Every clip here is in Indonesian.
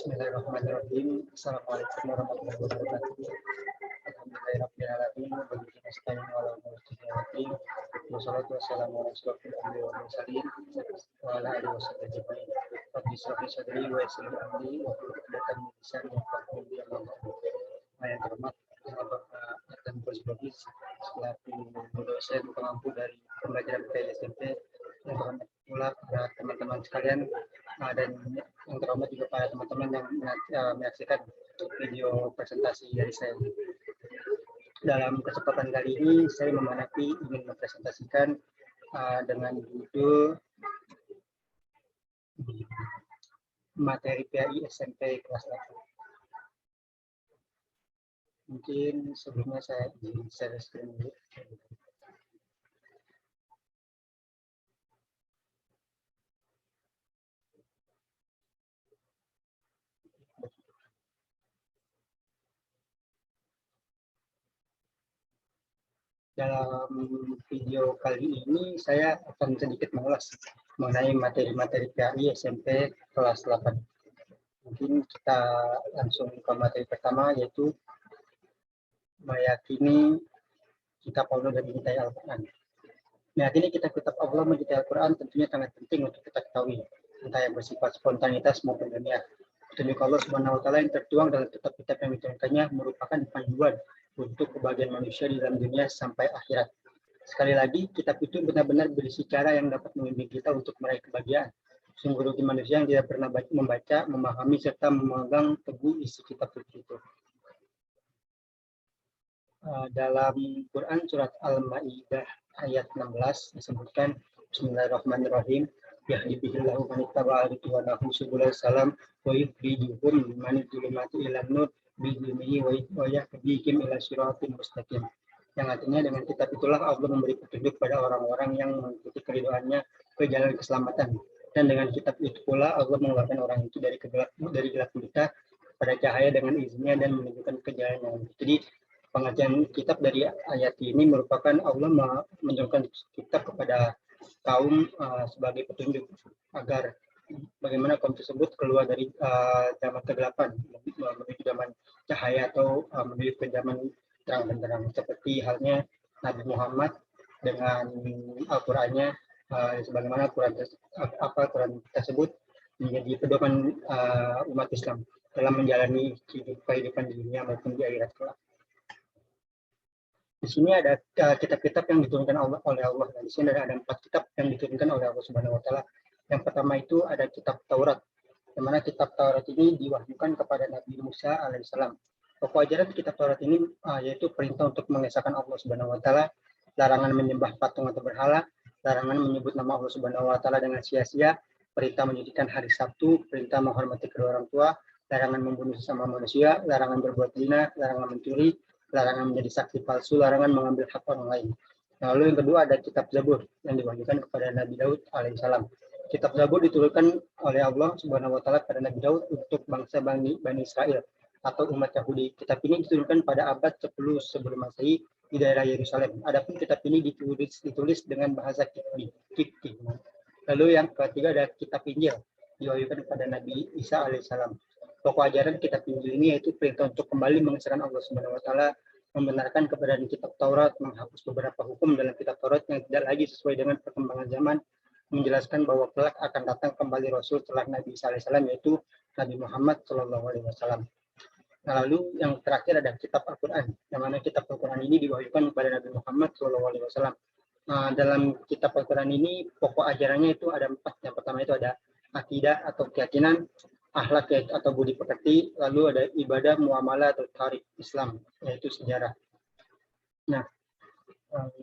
Bismillahirrahmanirrahim. Assalamualaikum warahmatullahi wabarakatuh. Alhamdulillahirrahmanirrahim. Wassalatu wassalamu ala asyrofil anbiya'i wal mursalin wa ala alihi washabbihi ajmain. Rabbi shrah li sadri wa yassir li amri wahlul 'uqdatam min lisani yafqahu qawli. Yang terhormat Bapak dan Presbogis selaku dosen pengampu dari pembelajaran SMP, yang terhormat pula para teman-teman sekalian, dan yang terhormat juga para teman-teman yang menyaksikan video presentasi dari saya. Dalam kesempatan kali ini saya ingin mempresentasikan dengan judul materi PAI SMP kelas 8. Mungkin sebelumnya saya share screen dulu. Dalam video kali ini saya akan sedikit mengulas mengenai materi-materi PAI SMP kelas 8. Mungkin kita langsung ke materi pertama, yaitu meyakini kitab Allah dan mencintai Al-Quran. Meyakini kitab Allah mencintai Al-Quran tentunya sangat penting untuk kita ketahui, entah yang bersifat spontanitas maupun ilmiah. Petunjuk Allah Subhanahu wa Ta'ala yang tertuang dalam kitab-kitab yang diturunkannya merupakan panduan untuk kebahagiaan manusia di dalam dunia sampai akhirat. Sekali lagi, kitab itu benar-benar berisi cara yang dapat membimbing kita untuk meraih kebahagiaan. Sungguh rugi manusia yang tidak pernah membaca, memahami, serta memegang teguh isi kitab suci itu. Dalam Quran surat Al-Maidah ayat 16 disebutkan, Bismillahirrahmanirrahim, yahdi bihillahu man ittaba'a ridwanahu subulal salam wa yukhrijuhum min dhulumati ilan nur bi'ilmihi wa yahdihim ila siratin mustaqim. Yang artinya dengan kitab itulah Allah memberi petunjuk pada orang-orang yang mengikuti keridhaannya ke jalan keselamatan, dan dengan kitab itu pula Allah mengeluarkan orang itu dari gelap gulita pada cahaya dengan izinnya dan menunjukkan ke jalan yang lurus. Jadi pengertian kitab dari ayat ini merupakan Allah menunjukkan kitab kepada kaum sebagai petunjuk agar bagaimana kaum tersebut keluar dari zaman kegelapan menuju zaman cahaya atau menuju ke zaman terang benderang, seperti halnya Nabi Muhammad dengan Al-Qur'annya, sebagaimana Quran tersebut menjadi pedoman umat Islam dalam menjalani kehidupan di dunia maupun di akhirat kelak. Di sini ada kitab-kitab yang diturunkan oleh Allah. Dan di sini ada 4 kitab yang diturunkan oleh Allah Subhanahu wa Ta'ala. Yang pertama itu ada kitab Taurat, di mana kitab Taurat ini diwahyukan kepada Nabi Musa alaihissalam. Pokok ajaran kitab Taurat ini yaitu perintah untuk mengesahkan Allah Subhanahu wa Ta'ala, larangan menyembah patung atau berhala, larangan menyebut nama Allah Subhanahu wa Ta'ala dengan sia-sia, perintah menyucikan hari Sabtu, perintah menghormati kedua orang tua, larangan membunuh sesama manusia, larangan berbuat zina, larangan mencuri, larangan menjadi saksi palsu, larangan mengambil hak orang lain. Lalu yang kedua ada kitab Zabur yang diwahyukan kepada Nabi Daud alaihissalam. Kitab Zabur diturunkan oleh Allah Subhanahu wa Ta'ala kepada Nabi Daud untuk bangsa Bani Israel atau umat Yahudi. Kitab ini diturunkan pada abad 10 sebelum Masehi di daerah Yerusalem. Adapun kitab ini ditulis dengan bahasa Kipti. Lalu yang ketiga ada kitab Injil diwahyukan kepada Nabi Isa alaihissalam. Pokok ajaran kitab Injil ini yaitu perintah untuk kembali mengesahkan Allah Subhanahu wa Ta'ala, membenarkan keberadaan kitab Taurat, menghapus beberapa hukum dalam kitab Taurat yang tidak lagi sesuai dengan perkembangan zaman, menjelaskan bahwa kelak akan datang kembali Rasul setelah Nabi Isa alaihissalam, yaitu Nabi Muhammad SAW. Nah, lalu yang terakhir ada kitab Al-Quran, yang mana kitab Al-Quran ini diwahyukan kepada Nabi Muhammad SAW. Dalam kitab Al-Quran ini pokok ajarannya itu ada 4. Yang pertama itu ada akidah atau keyakinan, akhlak atau budi pekerti, lalu ada ibadah, muamalah atau tarikh Islam, yaitu sejarah. Nah,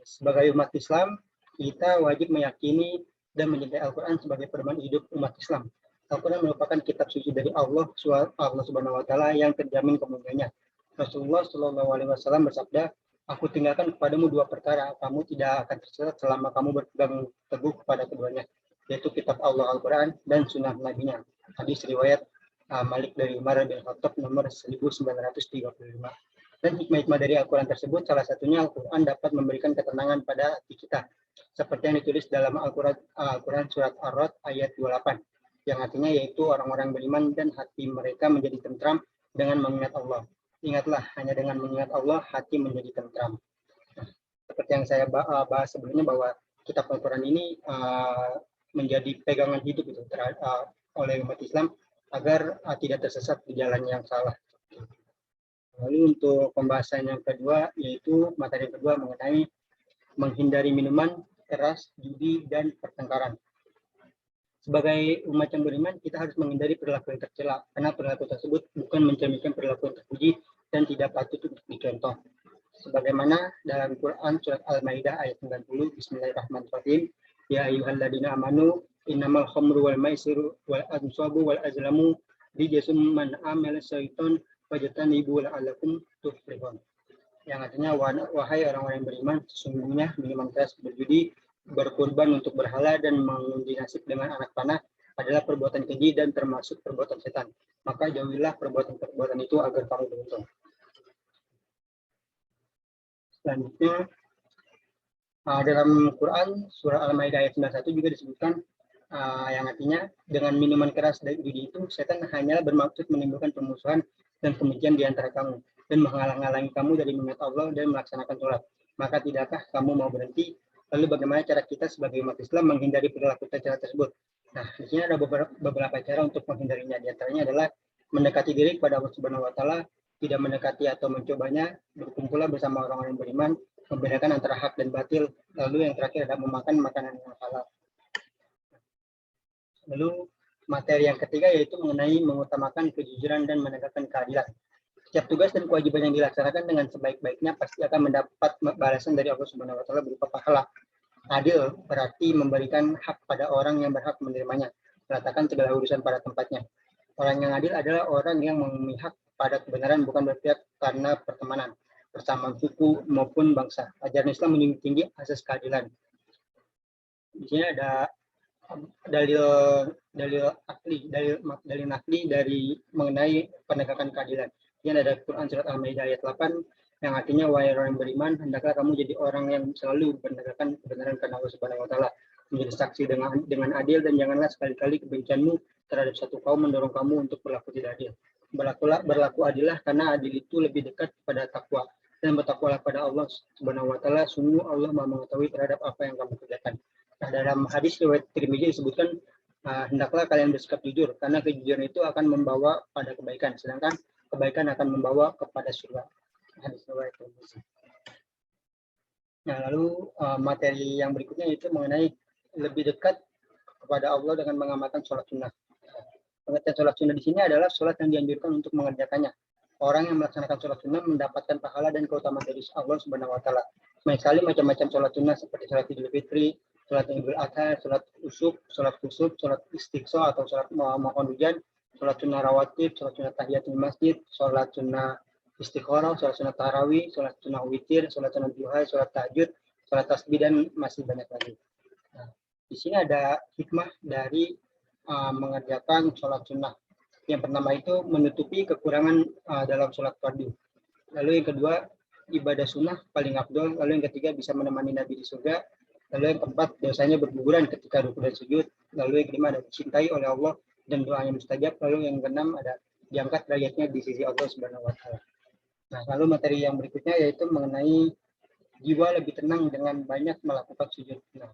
sebagai umat Islam, kita wajib meyakini dan mencintai Al-Quran sebagai pedoman hidup umat Islam. Al-Quran merupakan kitab suci dari Allah Subhanahu wa Ta'ala yang terjamin kemuliaannya. Rasulullah SAW bersabda, "Aku tinggalkan kepadamu 2 perkara, kamu tidak akan tersesat selama kamu berpegang teguh kepada keduanya, yaitu kitab Allah Al-Quran dan sunnah Nabi-Nya." Hadis riwayat Malik dari Umar bin Khattab nomor 1935. Dan hikmah-hikmah dari Al-Quran tersebut, salah satunya Al-Quran dapat memberikan ketenangan pada hati kita, seperti yang ditulis dalam Al-Quran surat Ar-Ra'd ayat 28. yang artinya yaitu orang-orang beriman dan hati mereka menjadi tentram dengan mengingat Allah. Ingatlah, hanya dengan mengingat Allah hati menjadi tentram. Nah, seperti yang saya bahas sebelumnya bahwa kitab Al-Quran ini menjadi pegangan hidup itu oleh umat Islam agar tidak tersesat di jalan yang salah. Lalu untuk pembahasan yang kedua, yaitu materi yang kedua mengenai menghindari minuman keras, judi, dan pertengkaran. Sebagai umat yang beriman, kita harus menghindari perilaku yang tercela, karena perilaku tersebut bukan mencerminkan perilaku yang terpuji dan tidak patut untuk dicontoh. Sebagaimana dalam Quran surat Al-Maidah ayat 90, Bismillahirrahmanirrahim, Ya ayyuhalladzina amanu innamal khamru wal maisiru wal ansabu wal azlamu rijsum man amila syaitan fajtanibu la'allakum tuflihun. Yang artinya, wahai orang-orang yang beriman, sesungguhnya minuman keras, berjudi, berkorban untuk berhala, dan mengundi nasib dengan anak panah adalah perbuatan keji dan termasuk perbuatan setan. Maka jauhilah perbuatan-perbuatan itu agar kamu beruntung. Selanjutnya, dalam Quran surah Al-Maidah ayat 91 juga disebutkan yang artinya dengan minuman keras dan judi itu setan hanyalah bermaksud menimbulkan permusuhan dan kebencian di antara kamu dan menghalang-halangi kamu dari mengingat Allah dan melaksanakan sholat. Maka tidakkah kamu mau berhenti? Lalu bagaimana cara kita sebagai umat Islam menghindari perilaku tercela tersebut? Nah, di sini ada beberapa cara untuk menghindarinya. Di antaranya adalah mendekati diri kepada Allah Subhanahu wa taala, tidak mendekati atau mencobanya, berkumpullah bersama orang-orang yang beriman, membedakan antara hak dan batil, lalu yang terakhir adalah memakan makanan yang halal. Lalu materi yang ketiga yaitu mengenai mengutamakan kejujuran dan menegakkan keadilan. Setiap tugas dan kewajiban yang dilaksanakan dengan sebaik-baiknya pasti akan mendapat balasan dari Allah Subhanahu wa taala berupa pahala. Adil berarti memberikan hak pada orang yang berhak menerimanya, meletakkan segala urusan pada tempatnya. Orang yang adil adalah orang yang memihak pada kebenaran, bukan berpihak karena pertemanan, persamaan suku maupun bangsa. Ajaran Islam menjunjung tinggi asas keadilan. Di sini ada dalil nakli dari mengenai penegakan keadilan. Ini ada Quran surat Al-Maidah ayat 8 yang artinya, wahai orang yang beriman, hendaklah kamu jadi orang yang selalu menegakkan kebenaran karena Allah Subhanahu wa taala, menjadi saksi dengan adil, dan janganlah sekali-kali kebencianmu terhadap satu kaum mendorong kamu untuk berlaku tidak adil. Berlaku adillah, karena adil itu lebih dekat pada takwa, dan bertakwalah pada Allah Subhanahu wa taala, sungguh Allah Maha mengetahui terhadap apa yang kamu kerjakan. Nah, dalam hadis riwayat Tirmidzi disebutkan, hendaklah kalian bersikap jujur, karena kejujuran itu akan membawa pada kebaikan, sedangkan kebaikan akan membawa kepada surga. Hadis riwayat Tirmidzi. Nah, lalu materi yang berikutnya itu mengenai lebih dekat kepada Allah dengan mengamalkan sholat sunnah. Pengertian sholat sunnah di sini adalah sholat yang dianjurkan untuk mengerjakannya. Orang yang melaksanakan sholat sunnah mendapatkan pahala dan keutamaan dari Allah Subhanahu wa taala. Banyak sekali macam-macam sholat sunnah seperti sholat Idul Fitri, sholat Idul Adha, sholat usuk, sholat kusuk, sholat istiqsa atau sholat mohon hujan, sholat sunnah rawatib, sholat sunnah tahiyatul masjid, sholat sunnah istikharah, sholat sunnah tarawih, sholat sunnah witir, sholat sunnah duha, sholat tahajud, sholat tasbih, dan masih banyak lagi. Nah, di sini ada hikmah dari mengerjakan sholat sunnah. Yang pertama itu menutupi kekurangan dalam sholat fardu. Lalu yang kedua, ibadah sunnah paling afdol. Lalu yang ketiga, bisa menemani Nabi di surga. Lalu yang keempat, dosanya berguguran ketika rukuk dan sujud. Lalu yang kelima, ada dicintai oleh Allah dan doanya mustajab. Lalu yang keenam, ada diangkat derajatnya di sisi Allah Subhanahu wa taala. Nah, lalu materi yang berikutnya yaitu mengenai jiwa lebih tenang dengan banyak melakukan sujud. Nah,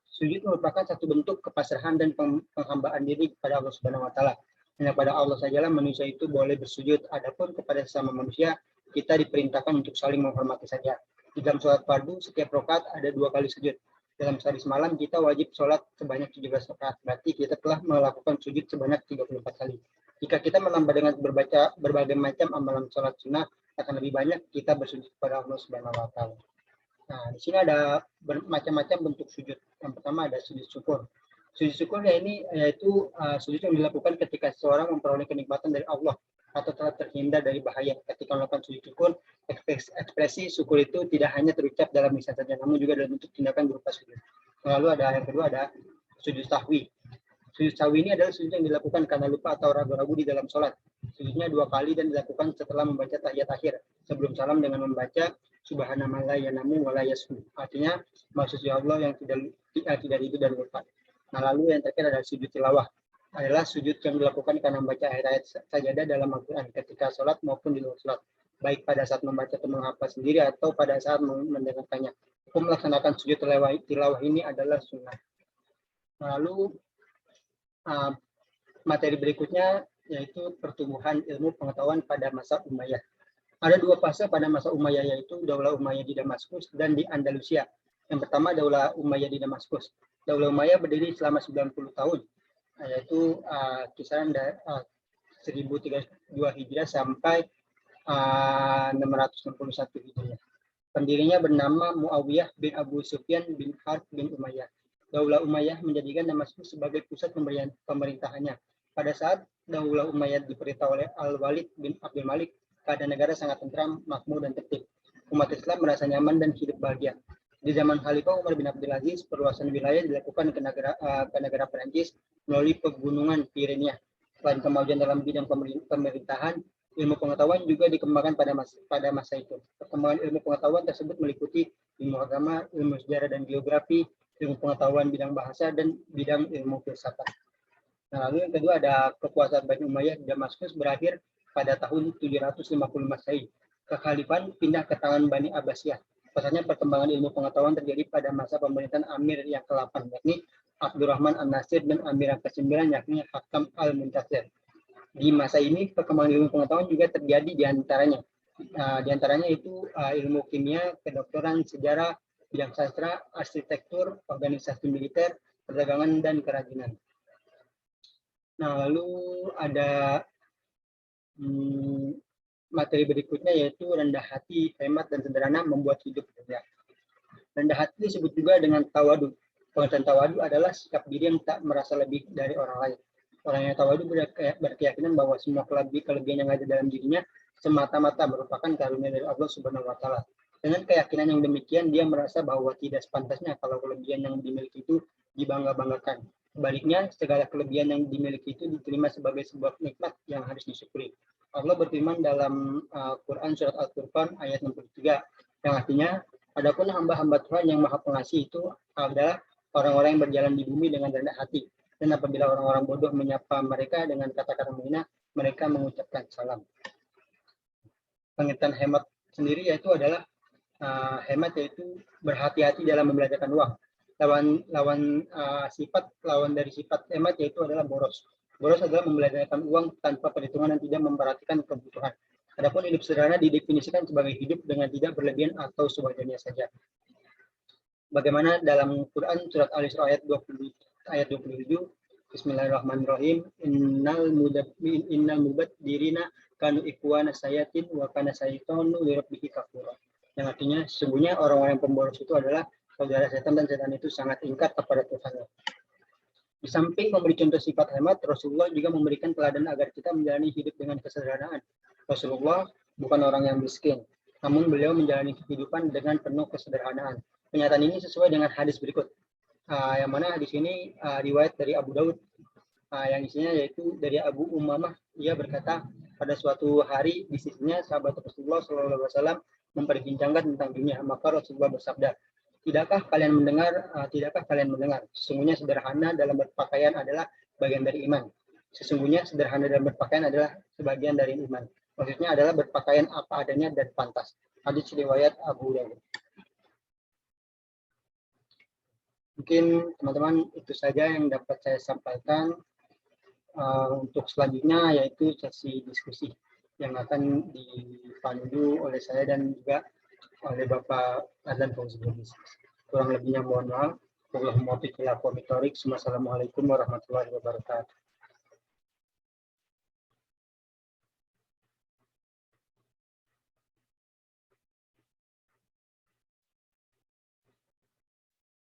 sujud merupakan satu bentuk kepasrahan dan penghambaan diri kepada Allah Subhanahu wa taala. Hanya pada Allah sajalah manusia itu boleh bersujud. Adapun kepada sesama manusia, kita diperintahkan untuk saling menghormati saja. Di dalam sholat fardu, setiap rakaat ada 2 kali sujud. Dalam sehari semalam, kita wajib sholat sebanyak 17 rakaat. Berarti kita telah melakukan sujud sebanyak 34 kali. Jika kita menambah dengan berbagai macam amalan sholat sunnah, akan lebih banyak kita bersujud kepada Allah Subhanahu wa taala. Nah, di sini ada macam-macam bentuk sujud. Yang pertama ada sujud syukur. Sujud syukur yaitu sujud yang dilakukan ketika seseorang memperoleh kenikmatan dari Allah atau telah terhindar dari bahaya. Ketika melakukan sujud syukur, ekspresi syukur itu tidak hanya terucap dalam lisan saja, namun juga dalam bentuk tindakan berupa sujud. Lalu ada yang kedua, ada sujud sahwi. Sujud sahwi ini adalah sujud yang dilakukan karena lupa atau ragu-ragu di dalam sholat. Sujudnya 2 kali dan dilakukan setelah membaca tahiyat akhir, sebelum salam dengan membaca Subhanallah la yanamu wa la yasmu. Artinya, maksudnya Allah yang tidak hidup dan lupa. Nah, lalu yang terakhir adalah sujud tilawah. adalah sujud yang dilakukan karena membaca ayat-ayat sajadah dalam Al-Quran ketika sholat maupun di luar sholat, baik pada saat membaca atau menghafal sendiri atau pada saat mendengarkannya. Hukum melaksanakan sujud tilawah ini adalah sunnah. Lalu materi berikutnya yaitu pertumbuhan ilmu pengetahuan pada masa Umayyah. Ada dua fase pada masa Umayyah, yaitu Daulah Umayyah di Damaskus dan di Andalusia. Yang pertama Daulah Umayyah di Damaskus. Daulah Umayyah berdiri selama 90 tahun, yaitu kisaran 1032 Hijriah sampai 661 Hijriah. Pendirinya bernama Muawiyah bin Abu Sufyan bin Harb bin Umayyah. Daulah Umayyah menjadikan Damaskus sebagai pusat pemerintahannya. Pada saat Daulah Umayyah diperintah oleh Al-Walid bin Abdul Malik, keadaan negara sangat tentram, makmur, dan tertib. Umat Islam merasa nyaman dan hidup bahagia. Di zaman Khalifah Umar bin Abdul Aziz, perluasan wilayah dilakukan ke negara Perancis melalui pegunungan Pyrenea. Selain kemajuan dalam bidang pemerintahan, ilmu pengetahuan juga dikembangkan pada masa itu. Perkembangan ilmu pengetahuan tersebut meliputi ilmu agama, ilmu sejarah dan geografi, ilmu pengetahuan bidang bahasa, dan bidang ilmu filsafat. Nah, lalu yang kedua ada kekuasaan Bani Umayyah di Damaskus berakhir pada tahun 750 Masehi. Kekhalifahan pindah ke tangan Bani Abbasiyah. Pasalnya perkembangan ilmu pengetahuan terjadi pada masa pemerintahan Amir yang ke-8, yakni Abdurrahman An-Nasir, dan Amir yang ke-9, yakni Hakam Al-Muntasir. Di masa ini perkembangan ilmu pengetahuan juga terjadi di antaranya. Di antaranya itu ilmu kimia, kedokteran, sejarah, bidang sastra, arsitektur, organisasi militer, perdagangan, dan kerajinan. Nah, lalu ada materi berikutnya yaitu rendah hati, hemat, dan sederhana membuat hidup mulia. Rendah hati disebut juga dengan tawadu. Pengertian tawadu adalah sikap diri yang tak merasa lebih dari orang lain. Orang yang tawadu berkeyakinan bahwa semua kelebihan yang ada dalam dirinya semata-mata merupakan karunia dari Allah Subhanahu wa Ta'ala. Dengan keyakinan yang demikian, dia merasa bahwa tidak sepantasnya kalau kelebihan yang dimiliki itu dibangga-banggakan. Sebaliknya, segala kelebihan yang dimiliki itu diterima sebagai sebuah nikmat yang harus disyukuri. Allah berfirman dalam Quran surat Al-Furqan ayat 63, yang artinya, adapun hamba-hamba Tuhan yang Maha Pengasih itu adalah orang-orang yang berjalan di bumi dengan rendah hati. Dan apabila orang-orang bodoh menyapa mereka dengan kata-kata menghina, mereka mengucapkan salam. Pengertian hemat sendiri yaitu adalah hemat yaitu berhati-hati dalam membelanjakan uang. Lawan dari sifat hemat yaitu adalah boros. Boros adalah membelanjakan uang tanpa perhitungan dan tidak memperhatikan kebutuhan. Adapun hidup sederhana didefinisikan sebagai hidup dengan tidak berlebihan atau sewajarnya saja. Bagaimana dalam Quran surat Al-Isra ayat 27, Bismillahirrahmanirrahim, innal mubaddirina kanu ikwana sayatin wa kana saytanu li rabbih kafura. Yang artinya sesungguhnya orang-orang pemboros itu adalah saudara setan dan setan itu sangat ingkar kepada Tuhannya. Di samping memberi contoh sifat hemat, Rasulullah juga memberikan teladan agar kita menjalani hidup dengan kesederhanaan. Rasulullah bukan orang yang miskin, namun beliau menjalani kehidupan dengan penuh kesederhanaan. Pernyataan ini sesuai dengan hadis berikut, yang mana hadis ini riwayat dari Abu Daud, yang isinya yaitu dari Abu Umamah. Ia berkata, pada suatu hari di sisinya sahabat Rasulullah SAW memperbincangkan tentang dunia, maka Rasulullah bersabda, tidakkah kalian mendengar? Sesungguhnya sederhana dalam berpakaian adalah bagian dari iman. Sesungguhnya sederhana dalam berpakaian adalah sebagian dari iman. Maksudnya adalah berpakaian apa adanya dan pantas. Hadis riwayat Abu Daud. Mungkin teman-teman itu saja yang dapat saya sampaikan. Untuk selanjutnya yaitu sesi diskusi yang akan dipandu oleh saya dan juga oleh Bapak Adlan Fauzi. Kurang lebihnya mohon maaf. Wassalamualaikum warahmatullahi wabarakatuh.